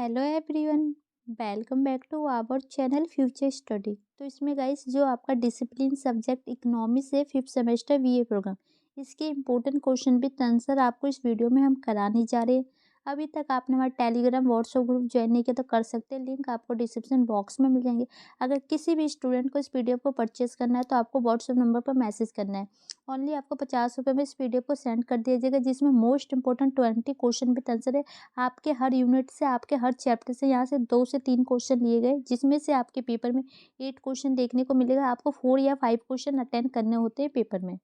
Hello everyone. Welcome back to our channel future study. तो इसमें guys जो आपका डिसिप्लिन सब्जेक्ट इकोनॉमिक्स है 5th सेमेस्टर बीए प्रोग्राम, इसके इम्पोर्टेंट क्वेश्चन विद आंसर आपको इस वीडियो में हम कराने जा रहे हैं। अभी तक आपने हमारा टेलीग्राम व्हाट्सएप ग्रुप ज्वाइन नहीं किया तो कर सकते हैं, लिंक आपको डिस्क्रिप्शन बॉक्स में मिल जाएंगे। अगर किसी भी स्टूडेंट को इस पीडीएफ को परचेस करना है तो आपको व्हाट्सएप नंबर पर मैसेज करना है। ओनली आपको 50 रुपये में इस पीडीएफ को सेंड कर दिया जाएगा, जिसमें most important 20 question with answer है। आपके हर यूनिट से, आपके हर चैप्टर से यहाँ से 2 से 3 क्वेश्चन लिए गए, जिसमें से आपके पेपर में 8 क्वेश्चन देखने को मिलेगा। आपको 4 या 5 क्वेश्चन अटेंड करने होते हैं पेपर में,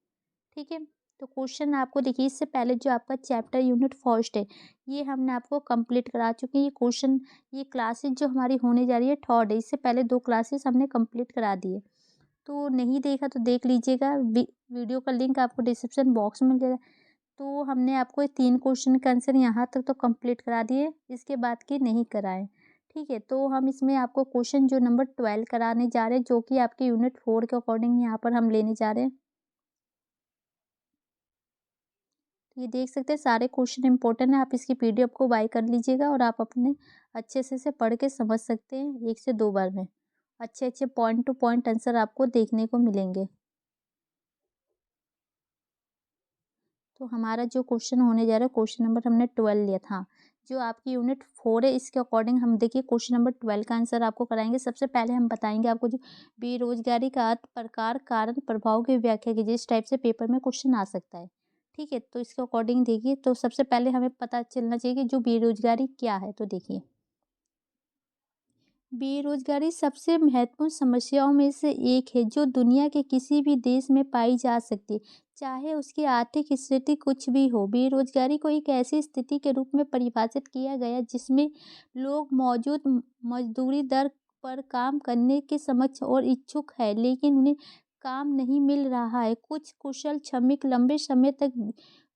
ठीक है। तो क्वेश्चन आपको देखिए, इससे पहले जो आपका चैप्टर यूनिट फर्स्ट है ये हमने आपको कंप्लीट करा चुके हैं। ये क्वेश्चन, ये क्लासेस जो हमारी होने जा रही है थर्ड है, इससे पहले 2 क्लासेस हमने कंप्लीट करा दिए। तो नहीं देखा तो देख लीजिएगा, वीडियो का लिंक आपको डिस्क्रिप्शन बॉक्स में मिल जाएगा। तो हमने आपको ये 3 क्वेश्चन का आंसर यहाँ तक तो कंप्लीट करा दिए, इसके बाद के नहीं कराए, ठीक है। तो हम इसमें आपको क्वेश्चन जो नंबर 12 कराने जा रहे हैं, जो कि आपके यूनिट 4 के अकॉर्डिंग यहाँ पर हम लेने जा रहे हैं। ये देख सकते हैं सारे क्वेश्चन इंपॉर्टेंट है। आप इसकी पीडीएफ को बाय कर लीजिएगा और आप अपने अच्छे से इसे पढ़ के समझ सकते हैं। 1 से 2 बार में अच्छे अच्छे पॉइंट टू पॉइंट आंसर आपको देखने को मिलेंगे। तो हमारा जो क्वेश्चन होने जा रहा है, क्वेश्चन नंबर हमने 12 लिया था। जो आपकी यूनिट 4 है इसके अकॉर्डिंग हम देखिए क्वेश्चन नंबर 12 का आंसर आपको कराएंगे। सबसे पहले हम बताएंगे आपको जो बेरोजगारी का अर्थ, प्रकार, कारण, प्रभाव की व्याख्या कीजिए। इस टाइप से पेपर में क्वेश्चन आ सकता है, ठीक है। तो इसके अकॉर्डिंग देखिए, तो सबसे पहले हमें पता चलना चाहिए कि जो बेरोजगारी क्या है। तो देखिए, बेरोजगारी सबसे महत्वपूर्ण समस्याओं में से एक है जो दुनिया के किसी भी देश में पाई जा सकती है, चाहे उसकी आर्थिक स्थिति कुछ भी हो। बेरोजगारी को एक ऐसी स्थिति के रूप में परिभाषित किया गया जिसमें लोग मौजूद मजदूरी दर पर काम करने के समक्ष और इच्छुक है, लेकिन उन्हें काम नहीं मिल रहा है। कुछ कुशल श्रमिक लंबे समय तक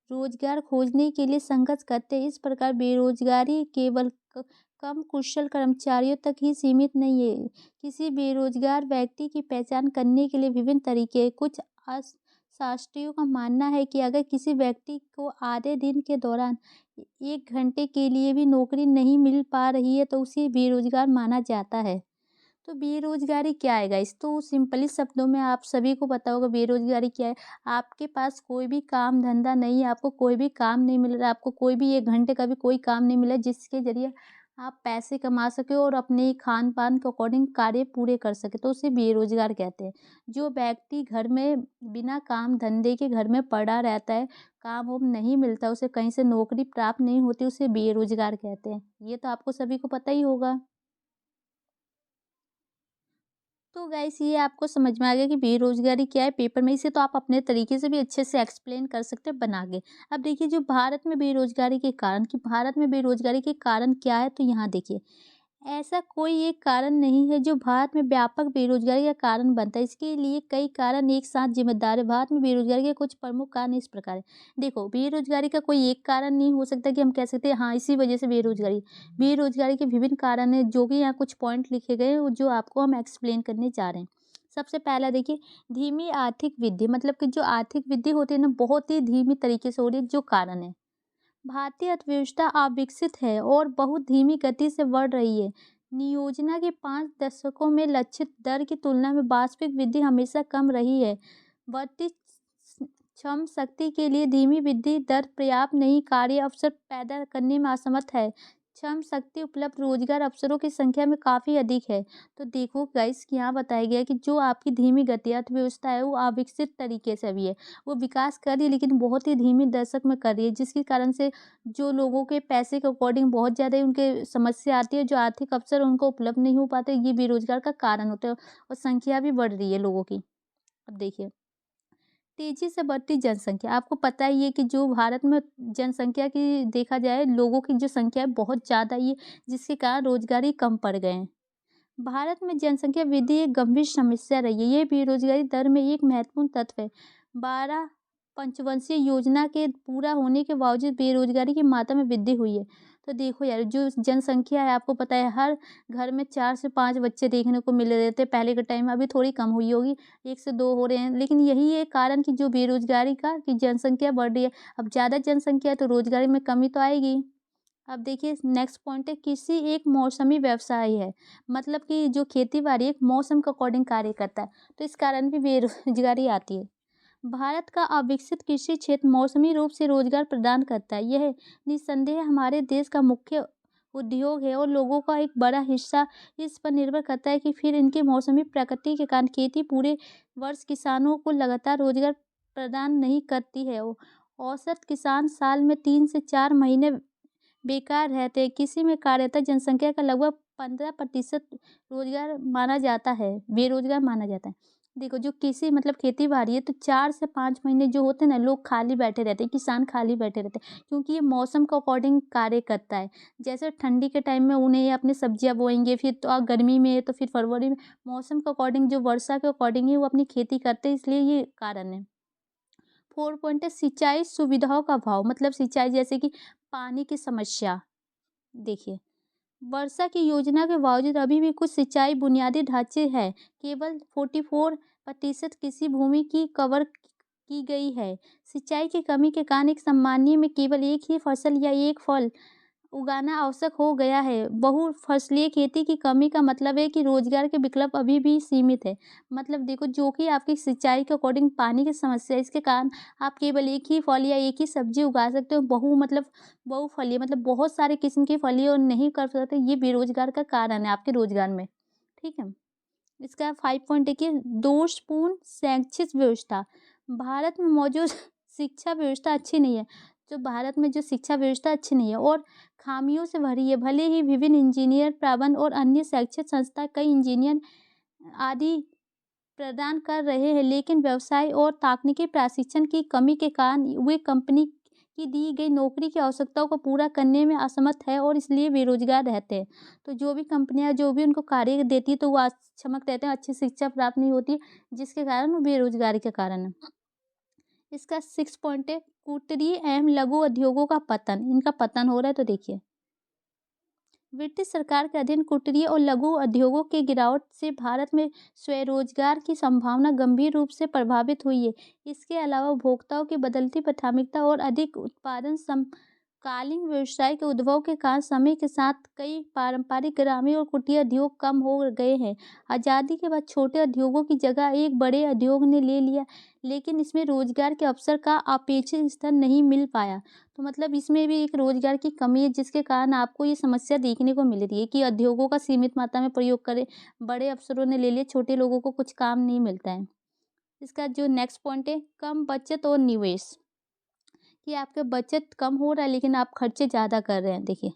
रोजगार खोजने के लिए संघर्ष करते हैं। इस प्रकार बेरोजगारी केवल कम कुशल कर्मचारियों तक ही सीमित नहीं है। किसी बेरोजगार व्यक्ति की पहचान करने के लिए विभिन्न तरीके हैं। कुछ शास्त्रियों का मानना है कि अगर किसी व्यक्ति को आधे दिन के दौरान 1 घंटे के लिए भी नौकरी नहीं मिल पा रही है तो उसे बेरोजगार माना जाता है। तो बेरोजगारी क्या है गाइस? तो सिंपली शब्दों में आप सभी को पता होगा बेरोजगारी क्या है। आपके पास कोई भी काम धंधा नहीं है, आपको कोई भी काम नहीं मिल रहा है, आपको कोई भी 1 घंटे का भी कोई काम नहीं मिला जिसके ज़रिए आप पैसे कमा सके और अपने खान-पान के अकॉर्डिंग कार्य पूरे कर सके, तो उसे बेरोजगार कहते हैं। जो व्यक्ति घर में बिना काम धंधे के घर में पड़ा रहता है, काम-वाम नहीं मिलता, उसे कहीं से नौकरी प्राप्त नहीं होती, उसे बेरोजगार कहते हैं। ये तो आपको सभी को पता ही होगा। तो गाइस ये आपको समझ में आ गया कि बेरोजगारी क्या है पेपर में। इसे तो आप अपने तरीके से भी अच्छे से एक्सप्लेन कर सकते हैं बना के। अब देखिए जो भारत में बेरोजगारी के कारण, कि भारत में बेरोजगारी के कारण क्या है, तो यहाँ देखिए ऐसा कोई एक कारण नहीं है जो भारत में व्यापक बेरोजगारी का कारण बनता है। इसके लिए कई कारण एक साथ जिम्मेदार है। भारत में बेरोजगारी के कुछ प्रमुख कारण इस प्रकार है। देखो, बेरोजगारी का कोई एक कारण नहीं हो सकता कि हम कह सकते हैं हाँ इसी वजह से बेरोजगारी। बेरोजगारी के विभिन्न कारण है, जो कि यहाँ कुछ पॉइंट लिखे गए हैं जो आपको हम एक्सप्लेन करने जा रहे हैं। सबसे पहला देखिए, धीमी आर्थिक वृद्धि, मतलब कि जो आर्थिक वृद्धि होती है ना, बहुत ही धीमी तरीके से हो रही है। जो कारण है, भारतीय अर्थव्यवस्था अविकसित है और बहुत धीमी गति से बढ़ रही है। नियोजना के 5 दशकों में लक्षित दर की तुलना में वास्तविक वृद्धि हमेशा कम रही है। बढ़ती श्रम शक्ति के लिए धीमी वृद्धि दर पर्याप्त नहीं, कार्य अवसर पैदा करने में असमर्थ है। श्रम शक्ति उपलब्ध रोजगार अवसरों की संख्या में काफ़ी अधिक है। तो देखो गाइस, यहाँ बताया गया कि जो आपकी धीमी गति अर्थव्यवस्था है वो अविकसित तरीके से भी है। वो विकास कर रही है लेकिन बहुत ही धीमी दशक में कर रही है, जिसके कारण से जो लोगों के पैसे के अकॉर्डिंग बहुत ज़्यादा उनके समस्या आती है, जो आर्थिक अवसर उनको उपलब्ध नहीं हो पाते, ये बेरोजगार का कारण होता है और संख्या भी बढ़ रही है लोगों की। अब देखिए, तेजी से बढ़ती जनसंख्या, आपको पता ही है कि जो भारत में जनसंख्या की देखा जाए, लोगों की जो संख्या है बहुत ज़्यादा ही है, जिसके कारण रोजगारी कम पड़ गए हैं। भारत में जनसंख्या वृद्धि एक गंभीर समस्या रही है। ये बेरोजगारी दर में एक महत्वपूर्ण तत्व है। 12 पंचवर्षीय योजना के पूरा होने के बावजूद बेरोजगारी की मात्रा में वृद्धि हुई है। तो देखो यार, जो जनसंख्या है आपको पता है, हर घर में 4 से 5 बच्चे देखने को मिल रहे थे पहले के टाइम में, अभी थोड़ी कम हुई होगी, 1 से 2 हो रहे हैं। लेकिन यही एक कारण कि जो बेरोजगारी का, कि जनसंख्या बढ़ रही है। अब ज़्यादा जनसंख्या है तो रोजगारी में कमी तो आएगी। अब देखिए नेक्स्ट पॉइंट है, कृषि एक मौसमी व्यवसाय है। मतलब कि जो खेती बाड़ी एक मौसम के अकॉर्डिंग कार्य करता है, तो इस कारण भी बेरोजगारी आती है। भारत का अविकसित कृषि क्षेत्र मौसमी रूप से रोजगार प्रदान करता है। यह निस्संदेह हमारे देश का मुख्य उद्योग है और लोगों का एक बड़ा हिस्सा इस पर निर्भर करता है कि फिर इनकी मौसमी प्रकृति के कारण खेती पूरे वर्ष किसानों को लगातार रोजगार प्रदान नहीं करती है। औसत किसान साल में 3 से 4 महीने बेकार रहते हैं। किसी में कार्यरत जनसंख्या का लगभग 15% रोजगार माना जाता है, बेरोजगार माना जाता है। देखो जो कृषि मतलब खेती बाड़ी है, तो 4 से 5 महीने जो होते हैं ना, लोग खाली बैठे रहते हैं, किसान खाली बैठे रहते हैं, क्योंकि ये मौसम के अकॉर्डिंग कार्य करता है। जैसे ठंडी के टाइम में उन्हें ये अपनी सब्जियां बोएंगे, फिर तो गर्मी में है तो फिर फरवरी में मौसम के अकॉर्डिंग जो वर्षा के अकॉर्डिंग ही वो अपनी खेती करते हैं, इसलिए ये कारण है। 4 पॉइंट है सिंचाई सुविधाओं का अभाव। मतलब सिंचाई जैसे कि पानी की समस्या। देखिए वर्षा की योजना के बावजूद अभी भी कुछ सिंचाई बुनियादी ढांचे हैं। केवल 44% कृषि भूमि की कवर की गई है। सिंचाई की कमी के कारण एक सामान्य में केवल एक ही फसल या एक फल उगाना आवश्यक हो गया है। बहुफसलीय खेती की कमी का मतलब है कि रोजगार के विकल्प अभी भी सीमित है। मतलब देखो जो कि आपकी सिंचाई के अकॉर्डिंग पानी की समस्या है, इसके कारण आप केवल एक ही फल या एक ही सब्जी उगा सकते हो। बहुफलीय मतलब बहुत सारे किस्म की फली और नहीं कर सकते, ये बेरोजगार का कारण है आपके रोजगार में। ठीक है। इसका 5 पॉइंट देखिए, दोषपूर्ण शैक्षिक व्यवस्था। भारत में मौजूद शिक्षा व्यवस्था अच्छी नहीं है। जो भारत में जो शिक्षा व्यवस्था अच्छी नहीं है और खामियों से भरी है। भले ही विभिन्न इंजीनियर प्रबंध और अन्य शैक्षिक संस्था कई इंजीनियर आदि प्रदान कर रहे हैं, लेकिन व्यवसाय और तकनीकी प्रशिक्षण की कमी के कारण वे कंपनी की दी गई नौकरी की आवश्यकताओं को पूरा करने में असमर्थ है और इसलिए बेरोजगार रहते हैं। तो जो भी कंपनियां जो भी उनको कार्य देती है, तो वो अक्षमक रहते हैं, अच्छी शिक्षा प्राप्त नहीं होती, जिसके कारण वो बेरोजगारी के कारण है। इसका 6 पॉइंट है कुटीर एवं लघु उद्योगों का पतन। इनका पतन हो रहा है, तो देखिए ब्रिटिश सरकार के अधीन कुटीर और लघु उद्योगों के गिरावट से भारत में स्वरोजगार की संभावना गंभीर रूप से प्रभावित हुई है। इसके अलावा उपभोक्ताओं की बदलती प्राथमिकता और अधिक उत्पादन समकालीन व्यवसाय के उद्भव के कारण समय के साथ कई पारंपरिक ग्रामीण और कुटीर उद्योग कम हो गए हैं। आज़ादी के बाद छोटे उद्योगों की जगह एक बड़े उद्योग ने ले लिया, लेकिन इसमें रोजगार के अवसर का अपेक्षित स्तर नहीं मिल पाया। तो मतलब इसमें भी एक रोजगार की कमी है, जिसके कारण आपको ये समस्या देखने को मिल रही है कि उद्योगों का सीमित मात्रा में प्रयोग करें, बड़े अफसरों ने ले लिए, छोटे लोगों को कुछ काम नहीं मिलता है। इसका जो नेक्स्ट पॉइंट है कम बचत और निवेश, कि आपका बचत कम हो रहा है लेकिन आप खर्चे ज़्यादा कर रहे हैं। देखिए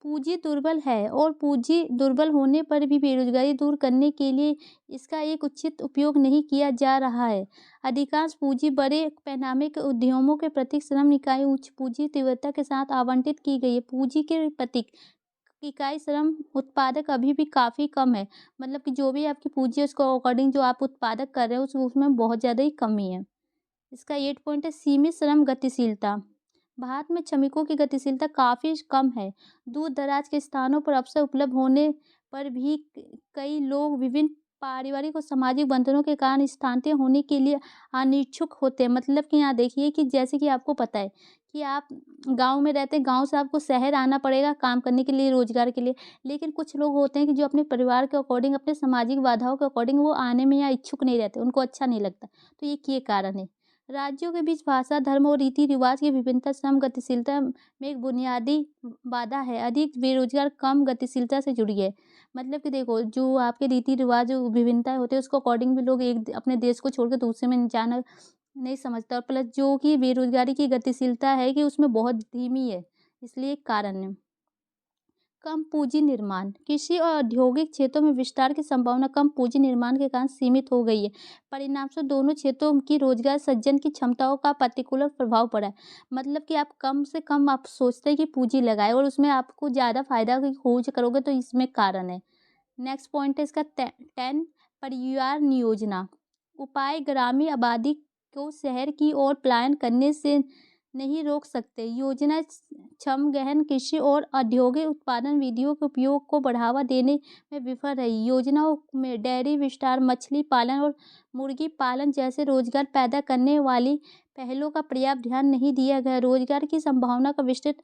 पूंजी दुर्बल है और पूंजी दुर्बल होने पर भी बेरोजगारी दूर करने के लिए इसका एक उचित उपयोग नहीं किया जा रहा है। अधिकांश पूंजी बड़े पैमाने के उद्यमों के प्रत्येक श्रम इकाई उच्च पूंजी तीव्रता के साथ आवंटित की गई है। पूंजी के प्रत्येक इकाई श्रम उत्पादक अभी भी काफ़ी कम है। मतलब कि जो भी आपकी पूंजी है उसको अकॉर्डिंग जो आप उत्पादक कर रहे हो उसमें बहुत ज़्यादा ही कमी है। इसका 8 पॉइंट है सीमित श्रम गतिशीलता। भारत में श्रमिकों की गतिशीलता काफ़ी कम है। दूर दराज के स्थानों पर अवसर उपलब्ध होने पर भी कई लोग विभिन्न पारिवारिक और सामाजिक बंधनों के कारण स्थानांतरित होने के लिए अनिच्छुक होते हैं। मतलब कि यहाँ देखिए कि जैसे कि आपको पता है कि आप गांव में रहते हैं, गांव से आपको शहर आना पड़ेगा काम करने के लिए, रोजगार के लिए। लेकिन कुछ लोग होते हैं कि जो अपने परिवार के अकॉर्डिंग, अपने सामाजिक बाधाओं के अकॉर्डिंग वो आने में यहाँ इच्छुक नहीं रहते, उनको अच्छा नहीं लगता। तो ये कारण है। राज्यों के बीच भाषा, धर्म और रीति रिवाज की विभिन्नता श्रम गतिशीलता में एक बुनियादी बाधा है। अधिक बेरोजगार कम गतिशीलता से जुड़ी है। मतलब कि देखो जो आपके रीति रिवाज जो विभिन्नताएं होते हैं उसको अकॉर्डिंग भी लोग एक अपने देश को छोड़कर दूसरे में जाना नहीं समझता। और प्लस जो कि बेरोजगारी की गतिशीलता है कि उसमें बहुत धीमी है, इसलिए एक कारण है। कम पूंजी निर्माण, कृषि और औद्योगिक क्षेत्रों में विस्तार की संभावना कम पूंजी निर्माण के कारण सीमित हो गई है। परिणामस्वरूप दोनों क्षेत्रों की रोजगार सृजन की क्षमताओं का प्रतिकूल प्रभाव पड़ा है। मतलब कि आप कम से कम आप सोचते हैं कि पूंजी लगाए और उसमें आपको ज़्यादा फायदा की खोज करोगे, तो इसमें कारण है। नेक्स्ट पॉइंट है इसका 10 परिवार नियोजना। उपाय ग्रामीण आबादी को शहर की ओर पलायन करने से नहीं रोक सकते। योजना क्षम गहन कृषि और औद्योगिक उत्पादन विधियों के उपयोग को बढ़ावा देने में विफल रही। योजनाओं में डेयरी विस्तार, मछली पालन और मुर्गी पालन जैसे रोजगार पैदा करने वाली पहलों का पर्याप्त ध्यान नहीं दिया गया। रोजगार की संभावना का विस्तृत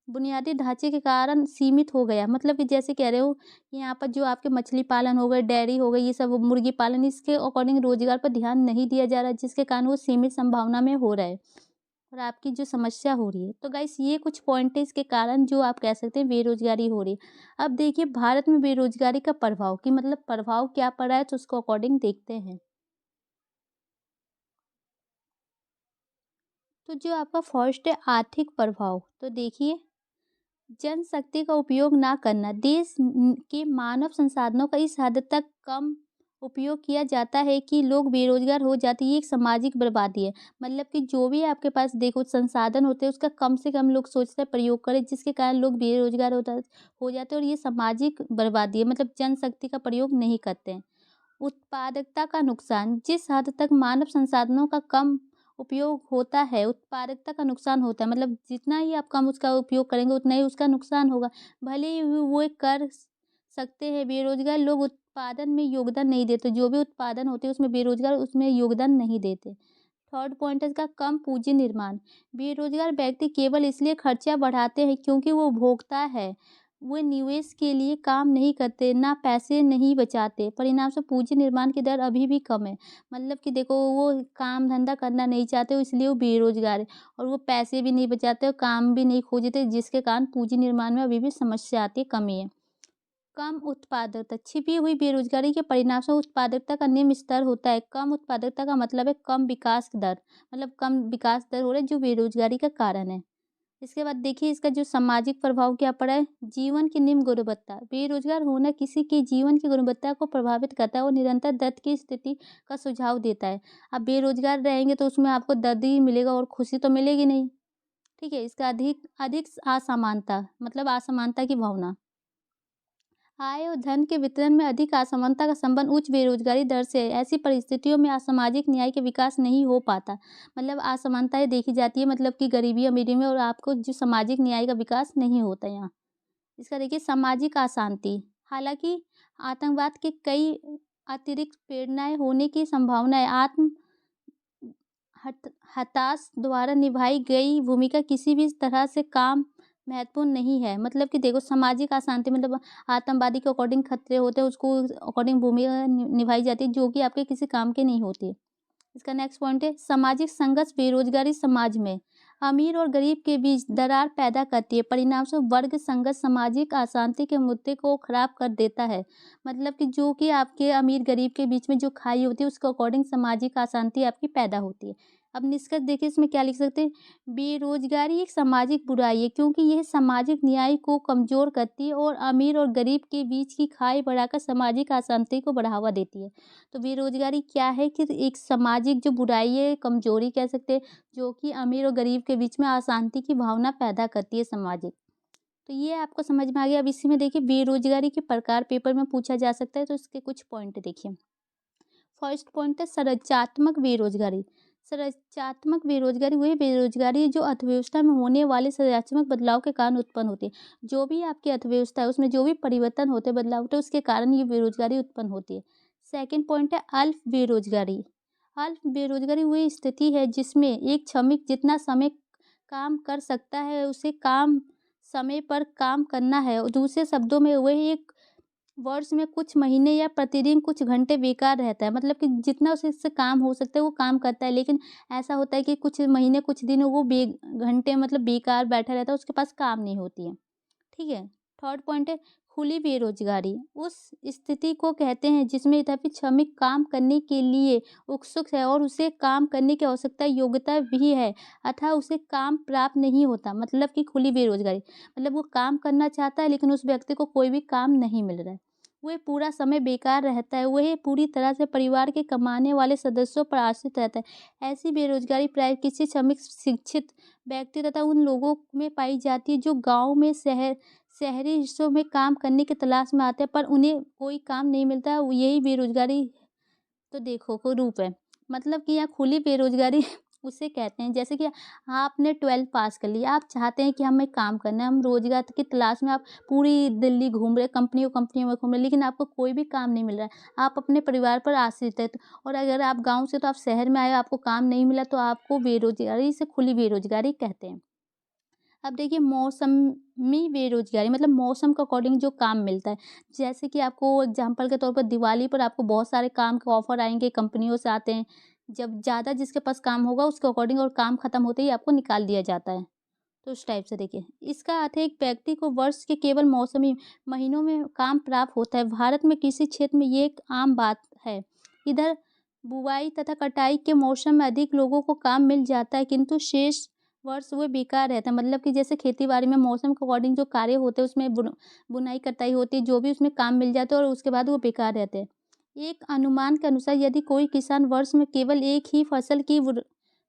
बुनियादी ढाँचे के कारण सीमित हो गया। मतलब कि जैसे कह रहे हो कि यहाँ पर जो आपके मछली पालन हो गए, डेयरी हो गई, ये सब मुर्गी पालन, इसके अकॉर्डिंग रोज़गार पर ध्यान नहीं दिया जा रहा है, जिसके कारण वो सीमित संभावना में हो रहा है और आपकी जो समस्या हो रही है। तो गाइस ये कुछ पॉइंट है इसके कारण जो आप कह सकते हैं बेरोज़गारी हो रही है। अब देखिए भारत में बेरोज़गारी का प्रभाव कि मतलब प्रभाव क्या पड़ा है तो उसको अकॉर्डिंग देखते हैं। तो जो आपका फर्स्ट है आर्थिक प्रभाव, तो देखिए जनशक्ति का उपयोग ना करना, देश के मानव संसाधनों का इस हद तक कम उपयोग किया जाता है कि लोग बेरोजगार हो जाते हैं। ये एक सामाजिक बर्बादी है। मतलब कि जो भी आपके पास देखो संसाधन होते हैं उसका कम से कम लोग सोचते हैं प्रयोग करें, जिसके कारण लोग बेरोजगार हो जाते हैं और ये सामाजिक बर्बादी है। मतलब जनशक्ति का प्रयोग नहीं करते हैं। उत्पादकता का नुकसान, जिस हद तक मानव संसाधनों का कम उपयोग होता है, उत्पादकता का नुकसान होता है। मतलब जितना ही आप कम उसका उपयोग करेंगे उतना ही उसका नुकसान होगा। भले ही वो कर सकते हैं, बेरोज़गार लोग उत्पादन में योगदान नहीं देते, जो भी उत्पादन होते हैं उसमें बेरोज़गार उसमें योगदान नहीं देते। थर्ड पॉइंट है इसका कम पूँजी निर्माण। बेरोज़गार व्यक्ति केवल इसलिए खर्चा बढ़ाते हैं क्योंकि वो भोगता है। वो निवेश के लिए काम नहीं करते, ना पैसे नहीं बचाते। परिणाम से पूँजी निर्माण की दर अभी भी कम है। मतलब कि देखो वो काम धंधा करना नहीं चाहते इसलिए वो बेरोज़गार है और वो पैसे भी नहीं बचाते और काम भी नहीं खोजते, जिसके कारण पूँजी निर्माण में अभी भी समस्या आती है, कमी है। कम उत्पादकता, छिपी हुई बेरोजगारी के परिणाम से उत्पादकता का निम्न स्तर होता है। कम उत्पादकता का मतलब है कम विकास दर, मतलब कम विकास दर हो रहा है जो बेरोजगारी का कारण है। इसके बाद देखिए इसका जो सामाजिक प्रभाव क्या पड़ा है, जीवन की निम्न गुणवत्ता। बेरोजगार होना किसी की जीवन की गुणवत्ता को प्रभावित करता है और निरंतर दर्द की स्थिति का सुझाव देता है। आप बेरोजगार रहेंगे तो उसमें आपको दर्द ही मिलेगा और खुशी तो मिलेगी नहीं। ठीक है, इसका अधिक अधिक असमानता, मतलब असमानता की भावना। आय और धन के वितरण में अधिक असमानता का संबंध उच्च बेरोजगारी दर से है। ऐसी परिस्थितियों में असामाजिक न्याय के विकास नहीं हो पाता। मतलब असमानताएं देखी जाती है, मतलब कि गरीबी अमीरी में, और आपको जो सामाजिक न्याय का विकास नहीं होता यहाँ। इसका देखिए सामाजिक अशांति। हालांकि आतंकवाद के कई अतिरिक्त प्रेरणाएं होने की संभावना है। आत्म हताश द्वारा निभाई गई भूमिका किसी भी तरह से काम महत्वपूर्ण नहीं है। मतलब कि देखो सामाजिक अशांति मतलब आतंकवादी के अकॉर्डिंग खतरे होते हैं, उसको अकॉर्डिंग भूमिका निभाई जाती है जो कि आपके किसी काम की नहीं होती। इसका नेक्स्ट पॉइंट है सामाजिक संघर्ष। बेरोजगारी समाज में अमीर और गरीब के बीच दरार पैदा करती है। परिणाम स्वरूप वर्ग संघर्ष सामाजिक अशांति के मुद्दे को खराब कर देता है। मतलब कि जो कि आपके अमीर गरीब के बीच में जो खाई होती है उसके अकॉर्डिंग सामाजिक अशांति आपकी पैदा होती है। अब निष्कर्ष देखिए इसमें क्या लिख सकते हैं, बेरोजगारी एक सामाजिक बुराई है क्योंकि यह सामाजिक न्याय को कमजोर करती है और अमीर और गरीब के बीच की खाई बढ़ाकर सामाजिक अशांति को बढ़ावा देती है। तो बेरोजगारी क्या है कि एक सामाजिक जो बुराई है, कमजोरी कह सकते हैं, जो कि अमीर और गरीब के बीच में अशांति की भावना पैदा करती है सामाजिक। तो ये आपको समझ में आ गया। अब इसी में देखिए बेरोजगारी के प्रकार पेपर में पूछा जा सकता है, तो इसके कुछ पॉइंट देखिए। फर्स्ट पॉइंट है संरचनात्मक बेरोजगारी। संरचनात्मक बेरोजगारी वही बेरोजगारी है जो अर्थव्यवस्था में होने वाले संरचनात्मक बदलाव के कारण उत्पन्न होती है। जो भी आपकी अर्थव्यवस्था है उसमें जो भी परिवर्तन होते हैं, बदलाव होते हैं, उसके कारण ये बेरोजगारी उत्पन्न होती है। सेकंड पॉइंट है अल्प बेरोजगारी। अल्प बेरोजगारी वही स्थिति है जिसमें एक श्रमिक जितना समय काम कर सकता है उसे काम समय पर काम करना है, और दूसरे शब्दों में वही एक वर्ष में कुछ महीने या प्रतिदिन कुछ घंटे बेकार रहता है। मतलब कि जितना उससे काम हो सकता है वो काम करता है, लेकिन ऐसा होता है कि कुछ महीने कुछ दिन वो घंटे मतलब बेकार बैठा रहता है, उसके पास काम नहीं होती है। ठीक है। थर्ड पॉइंट है खुली बेरोजगारी। उस स्थिति को कहते हैं जिसमें यद्यपि श्रमिक काम करने के लिए उत्सुक है और उसे काम करने की आवश्यकता योग्यता भी है, अतः उसे काम प्राप्त नहीं होता। मतलब कि खुली बेरोजगारी मतलब वो काम करना चाहता है लेकिन उस व्यक्ति को कोई भी काम नहीं मिल रहा है, वह पूरा समय बेकार रहता है, वह पूरी तरह से परिवार के कमाने वाले सदस्यों पर आश्रित रहता है। ऐसी बेरोजगारी प्राय किसी श्रमिक, शिक्षित व्यक्ति तथा उन लोगों में पाई जाती है जो गांव में शहरी हिस्सों में काम करने की तलाश में आते हैं पर उन्हें कोई काम नहीं मिलता है। यही बेरोजगारी तो देखो को रूप है। मतलब कि यहाँ खुली बेरोजगारी उसे कहते हैं जैसे कि आपने 12th पास कर लिया, आप चाहते हैं कि हमें काम करना है, हम रोजगार की तलाश में आप पूरी दिल्ली घूम रहे, कंपनियों कंपनियों में घूम रहे, लेकिन आपको कोई भी काम नहीं मिल रहा है, आप अपने परिवार पर आश्रित है। और अगर आप गांव से तो आप शहर में आए, आपको काम नहीं मिला, तो आपको बेरोजगारी से खुली बेरोजगारी कहते हैं। अब देखिए मौसमी बेरोज़गारी मतलब मौसम के अकॉर्डिंग जो काम मिलता है। जैसे कि आपको एग्ज़ाम्पल के तौर पर दिवाली पर आपको बहुत सारे काम के ऑफ़र आएँगे, कंपनियों से आते हैं। जब ज़्यादा जिसके पास काम होगा उसके अकॉर्डिंग और काम खत्म होते ही आपको निकाल दिया जाता है। तो उस टाइप से देखिए, इसका अर्थ है एक व्यक्ति को वर्ष के केवल मौसमी महीनों में काम प्राप्त होता है। भारत में कृषि क्षेत्र में ये एक आम बात है। इधर बुवाई तथा कटाई के मौसम में अधिक लोगों को काम मिल जाता है, किंतु शेष वर्ष वो बेकार रहता है। मतलब कि जैसे खेती-बाड़ी में मौसम के अकॉर्डिंग जो कार्य होते हैं उसमें बुनाई कटाई होती है, जो भी उसमें काम मिल जाता है और उसके बाद वो बेकार रहते हैं। एक अनुमान के अनुसार यदि कोई किसान वर्ष में केवल एक ही फसल की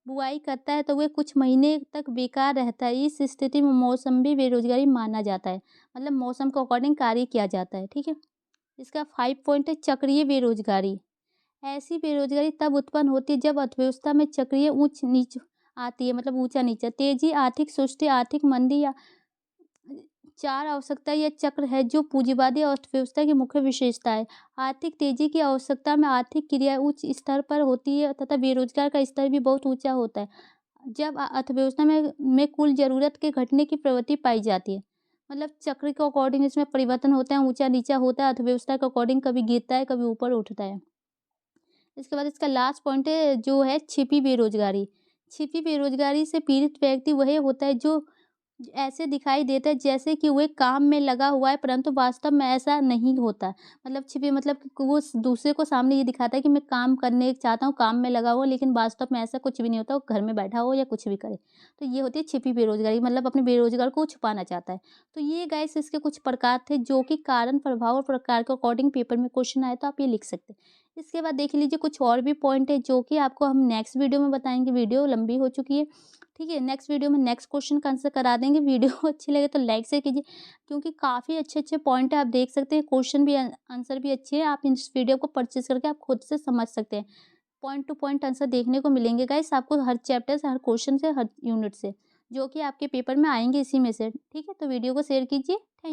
बुआई करता है तो वह कुछ महीने तक बेकार रहता है। इस स्थिति में मौसमी बेरोज़गारी माना जाता है। मतलब मौसम के अकॉर्डिंग कार्य किया जाता है, ठीक है? इसका 5 पॉइंट है चक्रीय बेरोज़गारी। ऐसी बेरोज़गारी तब उत्पन्न होती है जब अर्थव्यवस्था में चक्रीय ऊँच-नीच आती है, मतलब ऊँचा-नीचा, तेज़ी, आर्थिक सुस्ती, आर्थिक मंदी या 4 आवश्यकता या चक्र है जो पूंजीवादी अर्थव्यवस्था की मुख्य विशेषता है। आर्थिक तेज़ी की आवश्यकता में आर्थिक क्रिया उच्च स्तर पर होती है तथा बेरोज़गार का स्तर भी बहुत ऊँचा होता है। जब अर्थव्यवस्था में कुल ज़रूरत के घटने की प्रवृत्ति पाई जाती है। मतलब चक्र के अकॉर्डिंग इसमें परिवर्तन होते हैं, ऊँचा-नीचा होता है, अर्थव्यवस्था के अकॉर्डिंग कभी गिरता है, कभी ऊपर उठता है। इसके बाद इसका लास्ट पॉइंट है जो है छिपी बेरोज़गारी। छिपी बेरोज़गारी से पीड़ित व्यक्ति वही होता है जो ऐसे दिखाई देता है जैसे कि वो एक काम में लगा हुआ है परंतु वास्तव में ऐसा नहीं होता। मतलब छिपी मतलब कि वो दूसरे को सामने ये दिखाता है कि मैं काम करने चाहता हूँ, काम में लगा हुआ हूँ, लेकिन वास्तव में ऐसा कुछ भी नहीं होता, वो घर में बैठा हो या कुछ भी करे। तो ये होती है छिपी बेरोज़गारी, मतलब अपने बेरोज़गार को छुपाना चाहता है। तो ये गाइस इसके कुछ प्रकार थे जो कि कारण, प्रभाव और प्रकार के अकॉर्डिंग पेपर में क्वेश्चन आए तो आप ये लिख सकते हैं। इसके बाद देख लीजिए कुछ और भी पॉइंट है जो कि आपको हम नेक्स्ट वीडियो में बताएँगे। वीडियो लंबी हो चुकी है। ठीक है, नेक्स्ट वीडियो में नेक्स्ट क्वेश्चन का आंसर करा देंगे। वीडियो अच्छी लगे तो लाइक शेयर कीजिए क्योंकि काफ़ी अच्छे-अच्छे पॉइंट है, आप देख सकते हैं। क्वेश्चन भी आंसर भी अच्छे हैं। आप इस वीडियो को परचेज़ करके आप खुद से समझ सकते हैं। पॉइंट टू पॉइंट आंसर देखने को मिलेंगे गाइस आपको हर चैप्टर से, हर क्वेश्चन से, हर यूनिट से, जो कि आपके पेपर में आएँगे इसी में से। ठीक है, तो वीडियो को शेयर कीजिए। थैंक